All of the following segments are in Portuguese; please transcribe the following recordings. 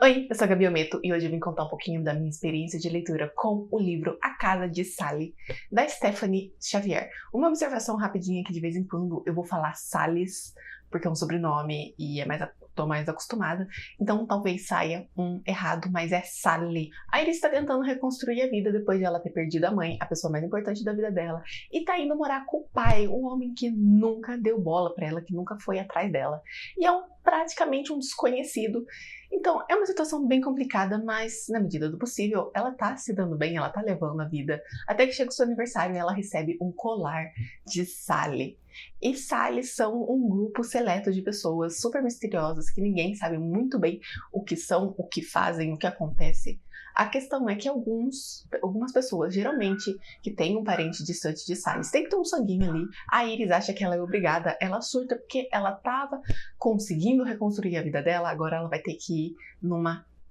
Oi, eu sou a Gabi Ometo e hoje eu vim contar um pouquinho da minha experiência de leitura com o livro A Casa de Sally, da Stephanie Xavier. Uma observação rapidinha que de vez em quando eu vou falar Salles, porque é um sobrenome e tô mais acostumada, então talvez saia um errado, mas é Sally. A Iris está tentando reconstruir a vida depois de ela ter perdido a mãe, a pessoa mais importante da vida dela, e tá indo morar com o pai, um homem que nunca deu bola pra ela, que nunca foi atrás dela. E é praticamente um desconhecido. Então, é uma situação bem complicada, mas na medida do possível, ela tá se dando bem, ela tá levando a vida. Até que chega o seu aniversário e ela recebe um colar de Sally. E Sally são um grupo seleto de pessoas super misteriosas que ninguém sabe muito bem o que são, o que fazem, o que acontece. A questão é que algumas pessoas, geralmente, que têm um parente distante de Sally, tem que ter um sanguinho ali, a Iris acha que ela é obrigada, ela surta porque ela tava conseguindo reconstruir a vida dela, agora ela vai ter que ir num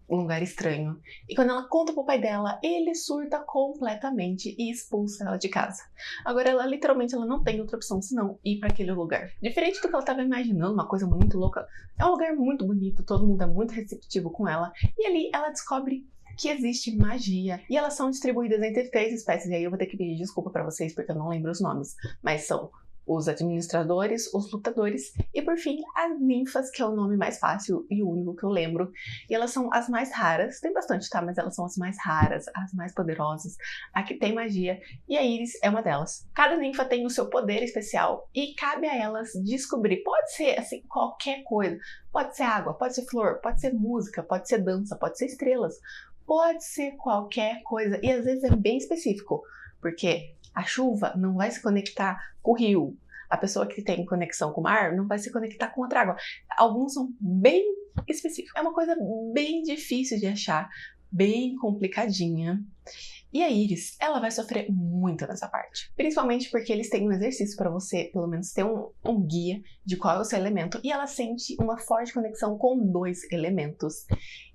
lugar estranho. E quando ela conta pro pai dela, ele surta completamente e expulsa ela de casa. Agora ela literalmente ela não tem outra opção senão ir para aquele lugar. Diferente do que ela estava imaginando, uma coisa muito louca, é um lugar muito bonito, todo mundo é muito receptivo com ela, e ali ela descobre que existe magia, e elas são distribuídas entre 3 espécies, e aí eu vou ter que pedir desculpa pra vocês porque eu não lembro os nomes, mas são os administradores, os lutadores e, por fim, as ninfas, que é o nome mais fácil e o único que eu lembro. E elas são as mais raras, tem bastante, tá? Mas elas são as mais raras, as mais poderosas, a que tem magia, e a Iris é uma delas. Cada ninfa tem o seu poder especial e cabe a elas descobrir. Pode ser, assim, qualquer coisa. Pode ser água, pode ser flor, pode ser música, pode ser dança, pode ser estrelas. Pode ser qualquer coisa, e às vezes é bem específico, porque a chuva não vai se conectar com o rio. A pessoa que tem conexão com o mar não vai se conectar com outra água. Alguns são bem específicos. É uma coisa bem difícil de achar, bem complicadinha. E a Iris, ela vai sofrer muito nessa parte. Principalmente porque eles têm um exercício para você, pelo menos, ter um guia de qual é o seu elemento. E ela sente uma forte conexão com 2 elementos.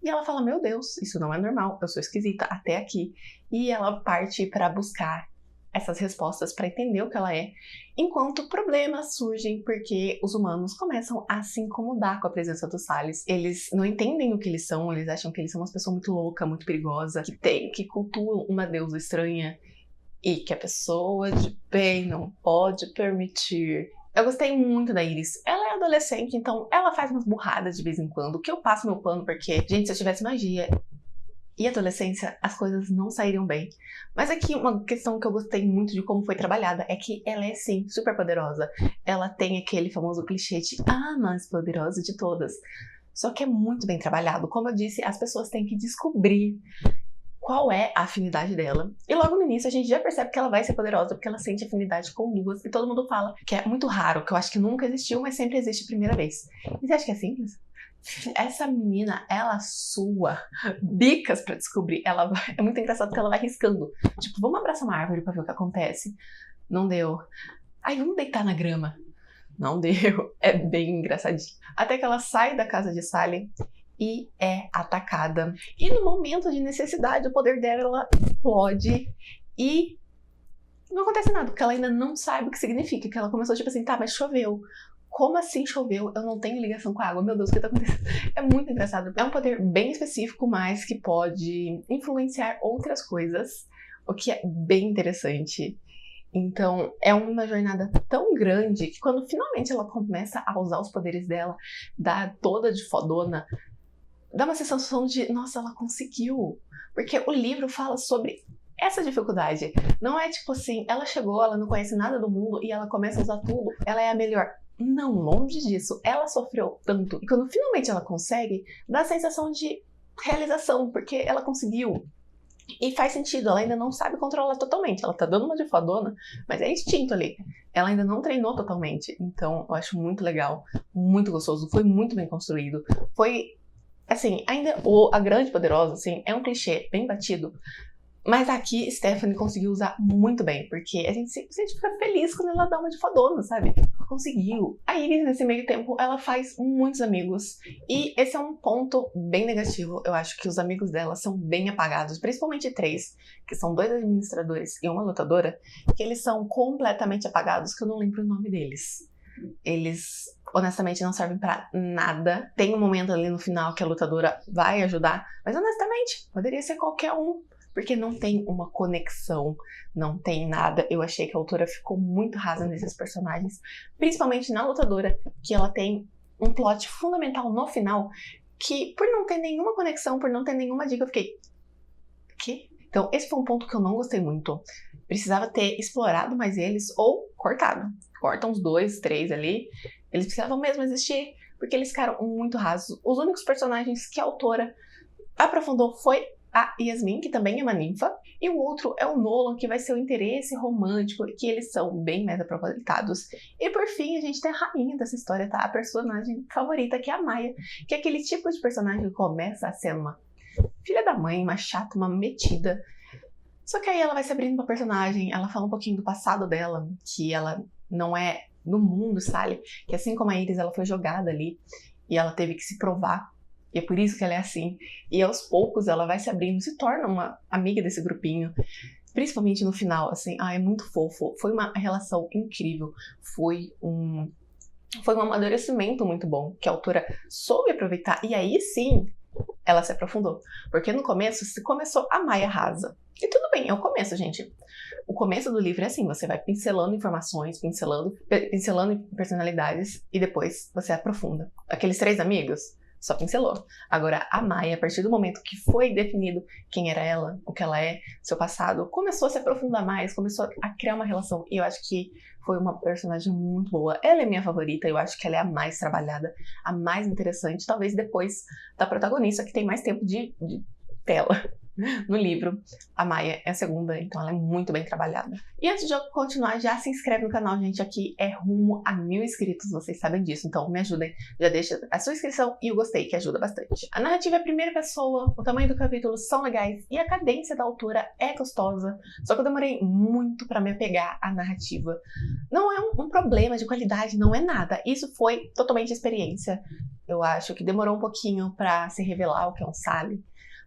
E ela fala, meu Deus, isso não é normal, eu sou esquisita até aqui. E ela parte para buscar essas respostas para entender o que ela é, enquanto problemas surgem porque os humanos começam a se incomodar com a presença dos Salles. Eles não entendem o que eles são, eles acham que eles são uma pessoa muito louca, muito perigosa, que cultuam uma deusa estranha e que a pessoa de bem não pode permitir. Eu gostei muito da Iris. Ela é adolescente, então ela faz umas burradas de vez em quando, que eu passo meu pano porque, gente, se eu tivesse magia e adolescência, as coisas não sairiam bem. Mas aqui uma questão que eu gostei muito de como foi trabalhada é que ela é sim super poderosa. Ela tem aquele famoso clichê de a mais poderosa de todas. Só que é muito bem trabalhado. Como eu disse, as pessoas têm que descobrir qual é a afinidade dela. E logo no início a gente já percebe que ela vai ser poderosa porque ela sente afinidade com 2. E todo mundo fala que é muito raro, que eu acho que nunca existiu, mas sempre existe a primeira vez. E você acha que é simples? Essa menina, ela sua dicas pra descobrir. É muito engraçado que ela vai riscando. Tipo, vamos abraçar uma árvore pra ver o que acontece. Não deu. Aí, vamos deitar na grama. Não deu. É bem engraçadinho. Até que ela sai da casa de Sally e é atacada. E no momento de necessidade, o poder dela explode e não acontece nada, porque ela ainda não sabe o que significa. Que ela começou tipo assim, tá, mas choveu. Como assim choveu? Eu não tenho ligação com a água. Meu Deus, o que tá acontecendo? É muito engraçado. É um poder bem específico, mas que pode influenciar outras coisas, o que é bem interessante. Então, é uma jornada tão grande que quando finalmente ela começa a usar os poderes dela, dá toda de fodona, dá uma sensação de, nossa, ela conseguiu. Porque o livro fala sobre essa dificuldade. Não é tipo assim, ela chegou, ela não conhece nada do mundo e ela começa a usar tudo, ela é a melhor. Não, longe disso. Ela sofreu tanto. E quando finalmente ela consegue, dá a sensação de realização, porque ela conseguiu. E faz sentido, ela ainda não sabe controlar totalmente. Ela tá dando uma de fodona, mas é instinto ali. Ela ainda não treinou totalmente. Então, eu acho muito legal, muito gostoso. Foi muito bem construído. Foi, assim, ainda a grande poderosa, assim, é um clichê bem batido. Mas aqui, Stephanie conseguiu usar muito bem, porque a gente fica feliz quando ela dá uma de fodona, sabe? Ela conseguiu. A Iris, nesse meio tempo, ela faz muitos amigos. E esse é um ponto bem negativo. Eu acho que os amigos dela são bem apagados, principalmente 3, que são 2 administradores e uma lutadora, que eles são completamente apagados, que eu não lembro o nome deles. Eles honestamente não servem pra nada. Tem um momento ali no final que a lutadora vai ajudar, mas honestamente, poderia ser qualquer um, porque não tem uma conexão, não tem nada. Eu achei que a autora ficou muito rasa nesses personagens, principalmente na lutadora, que ela tem um plot fundamental no final, que por não ter nenhuma conexão, por não ter nenhuma dica, eu fiquei... Que? Então, esse foi um ponto que eu não gostei muito. Precisava ter explorado mais eles ou cortado. Cortam uns 2, 3 ali. Eles precisavam mesmo existir, porque eles ficaram muito rasos. Os únicos personagens que a autora aprofundou foi a Yasmin, que também é uma ninfa, e o outro é o Nolan, que vai ser o interesse romântico, que eles são bem mais aproveitados. E por fim, a gente tem a rainha dessa história, tá? A personagem favorita, que é a Maia, que é aquele tipo de personagem que começa a ser uma filha da mãe, uma chata, uma metida. Só que aí ela vai se abrindo pra personagem, ela fala um pouquinho do passado dela, que ela não é no mundo, sabe? Que assim como a Iris, ela foi jogada ali, e ela teve que se provar. E é por isso que ela é assim. E aos poucos ela vai se abrindo, se torna uma amiga desse grupinho. Principalmente no final, assim, é muito fofo. Foi uma relação incrível. Foi um amadurecimento muito bom, que a autora soube aproveitar. E aí sim, ela se aprofundou. Porque no começo, se começou a Maia rasa. E tudo bem, é o começo, gente. O começo do livro é assim, você vai pincelando informações, pincelando personalidades, e depois você aprofunda. Aqueles 3 amigos, só pincelou. Agora, a Maia, a partir do momento que foi definido quem era ela, o que ela é, seu passado, começou a se aprofundar mais, começou a criar uma relação. E eu acho que foi uma personagem muito boa. Ela é minha favorita, eu acho que ela é a mais trabalhada, a mais interessante, talvez depois da protagonista, que tem mais tempo de tela. No livro, a Maia é a segunda, então ela é muito bem trabalhada. E antes de eu continuar, já se inscreve no canal, gente, aqui é rumo a 1000 inscritos, vocês sabem disso, então me ajudem, já deixa a sua inscrição e o gostei, que ajuda bastante. A narrativa é a primeira pessoa, o tamanho do capítulo são legais e a cadência da autora é gostosa, só que eu demorei muito pra me apegar à narrativa. Não é um problema de qualidade, não é nada, isso foi totalmente experiência. Eu acho que demorou um pouquinho pra se revelar o que é um Sally,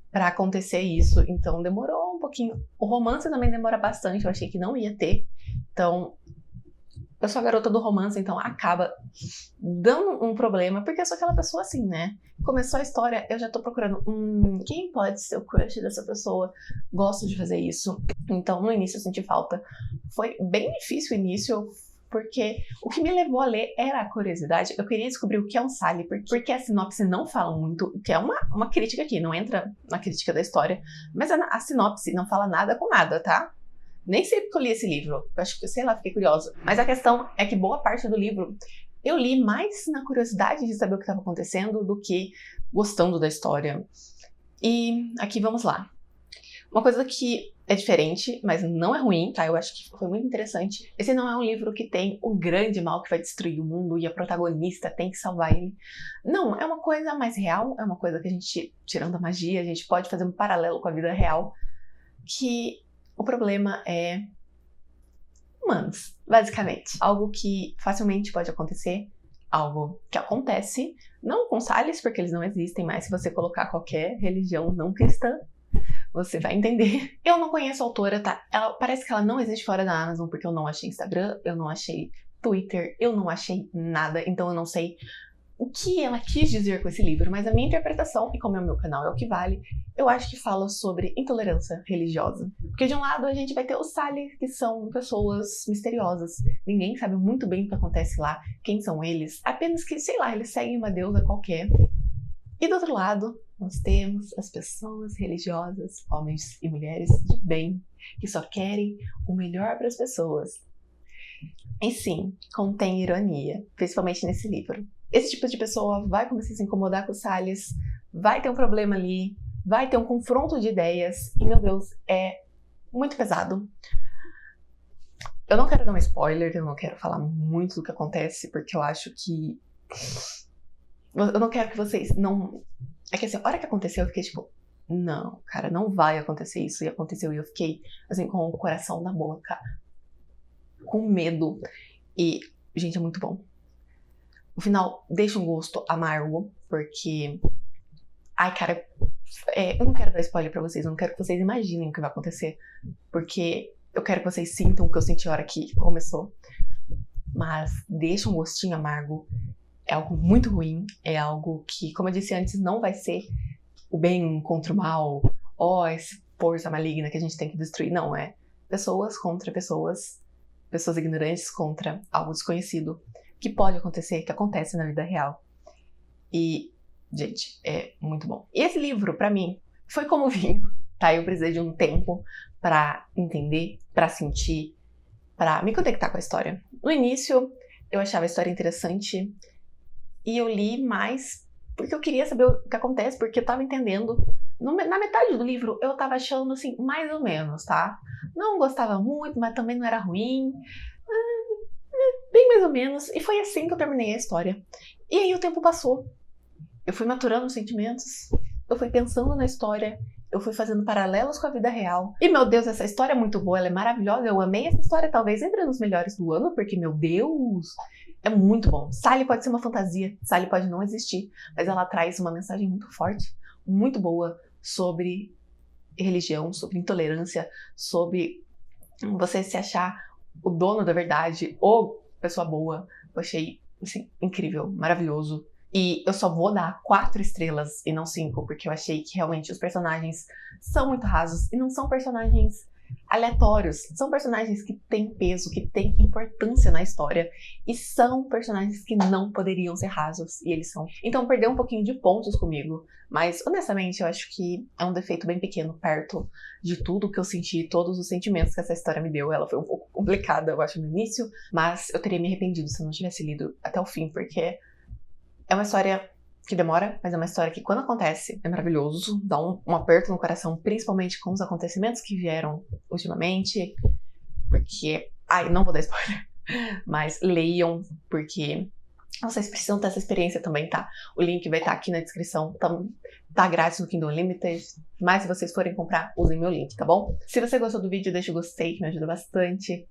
pra acontecer isso, então demorou um pouquinho. O romance também demora bastante, eu achei que não ia ter, então eu sou a garota do romance, então acaba dando um problema, porque eu sou aquela pessoa assim, né? Começou a história, eu já tô procurando quem pode ser o crush dessa pessoa, gosto de fazer isso, então no início eu senti falta. Foi bem difícil o início, porque o que me levou a ler era a curiosidade. Eu queria descobrir o que é um Sally, porque a sinopse não fala muito, que é uma crítica aqui, não entra na crítica da história, mas a sinopse não fala nada com nada, tá? Nem sei porque eu li esse livro, eu acho que, sei lá, fiquei curiosa. Mas a questão é que boa parte do livro eu li mais na curiosidade de saber o que estava acontecendo do que gostando da história. E aqui vamos lá. Uma coisa que é diferente, mas não é ruim, tá? Eu acho que foi muito interessante. Esse não é um livro que tem o grande mal que vai destruir o mundo e a protagonista tem que salvar ele. Não, é uma coisa mais real, é uma coisa que a gente, tirando a magia, a gente pode fazer um paralelo com a vida real, que o problema é humanos, basicamente. Algo que facilmente pode acontecer, algo que acontece, não com Salles, porque eles não existem, mas se você colocar qualquer religião não cristã, você vai entender. Eu não conheço a autora, tá? Parece que ela não existe fora da Amazon, porque eu não achei Instagram, eu não achei Twitter, eu não achei nada, então eu não sei o que ela quis dizer com esse livro, mas a minha interpretação, e como é o meu canal é o que vale, eu acho que fala sobre intolerância religiosa. Porque de um lado a gente vai ter os Sally, que são pessoas misteriosas. Ninguém sabe muito bem o que acontece lá, quem são eles, apenas que, sei lá, eles seguem uma deusa qualquer. E do outro lado, nós temos as pessoas religiosas, homens e mulheres de bem, que só querem o melhor para as pessoas. E sim, contém ironia, principalmente nesse livro. Esse tipo de pessoa vai começar a se incomodar com os Salles, vai ter um problema ali, vai ter um confronto de ideias, e meu Deus, é muito pesado. Eu não quero dar um spoiler, eu não quero falar muito do que acontece, porque eu acho que... Eu não quero que vocês não... É que assim, a hora que aconteceu, eu fiquei tipo, não, cara, não vai acontecer isso, e aconteceu, e eu fiquei, assim, com o coração na boca, com medo, e, gente, é muito bom. O final deixa um gosto amargo, porque... Ai, cara, eu não quero dar spoiler pra vocês, eu não quero que vocês imaginem o que vai acontecer, porque eu quero que vocês sintam o que eu senti a hora que começou. Mas deixa um gostinho amargo. é algo muito ruim, é algo que, como eu disse antes, não vai ser o bem contra o mal, essa força maligna que a gente tem que destruir. Não, é pessoas contra pessoas, pessoas ignorantes contra algo desconhecido, que pode acontecer, que acontece na vida real. E, gente, é muito bom. E esse livro, pra mim, foi como vinho, tá? Eu precisei de um tempo pra entender, pra sentir, pra me conectar com a história. No início, eu achava a história interessante e eu li mais porque eu queria saber o que acontece, porque eu tava entendendo. Na metade do livro, eu tava achando, assim, mais ou menos, tá? Não gostava muito, mas também não era ruim. Bem mais ou menos. E foi assim que eu terminei a história. E aí o tempo passou. Eu fui maturando os sentimentos, eu fui pensando na história, eu fui fazendo paralelos com a vida real. E, meu Deus, essa história é muito boa, ela é maravilhosa, eu amei essa história, talvez entre nos melhores do ano, porque, meu Deus, é muito bom. Sally pode ser uma fantasia, Sally pode não existir, mas ela traz uma mensagem muito forte, muito boa, sobre religião, sobre intolerância, sobre você se achar o dono da verdade, ou pessoa boa. Eu achei, assim, incrível, maravilhoso. E eu só vou dar 4 estrelas e não 5, porque eu achei que realmente os personagens são muito rasos e não são personagens aleatórios. São personagens que têm peso, que têm importância na história e são personagens que não poderiam ser rasos, e eles são. Então perdeu um pouquinho de pontos comigo, mas honestamente eu acho que é um defeito bem pequeno perto de tudo que eu senti, todos os sentimentos que essa história me deu. Ela foi um pouco complicada, eu acho, no início, mas eu teria me arrependido se eu não tivesse lido até o fim, porque é uma história que demora, mas é uma história que, quando acontece, é maravilhoso. Dá um aperto no coração, principalmente com os acontecimentos que vieram ultimamente. Porque... Ai, não vou dar spoiler. Mas leiam, porque vocês precisam ter essa experiência também, tá? O link vai estar aqui na descrição. Tá grátis no Kindle Unlimited. Mas se vocês forem comprar, usem meu link, tá bom? Se você gostou do vídeo, deixa o gostei, que me ajuda bastante.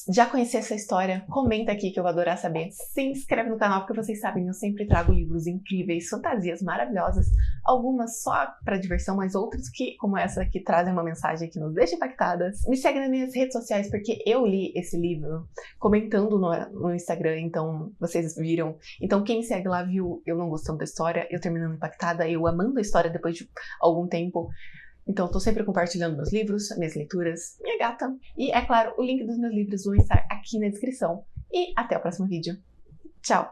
Já conheci essa história? Comenta aqui que eu vou adorar saber. Se inscreve no canal, porque vocês sabem, eu sempre trago livros incríveis, fantasias maravilhosas, algumas só para diversão, mas outras que, como essa, que trazem uma mensagem que nos deixa impactadas. Me segue nas minhas redes sociais, porque eu li esse livro comentando no Instagram, então vocês viram. Então quem segue lá viu eu não gostando da história, eu terminando impactada, eu amando a história depois de algum tempo. Então, eu tô sempre compartilhando meus livros, minhas leituras, minha gata. E, é claro, o link dos meus livros vão estar aqui na descrição. E até o próximo vídeo. Tchau!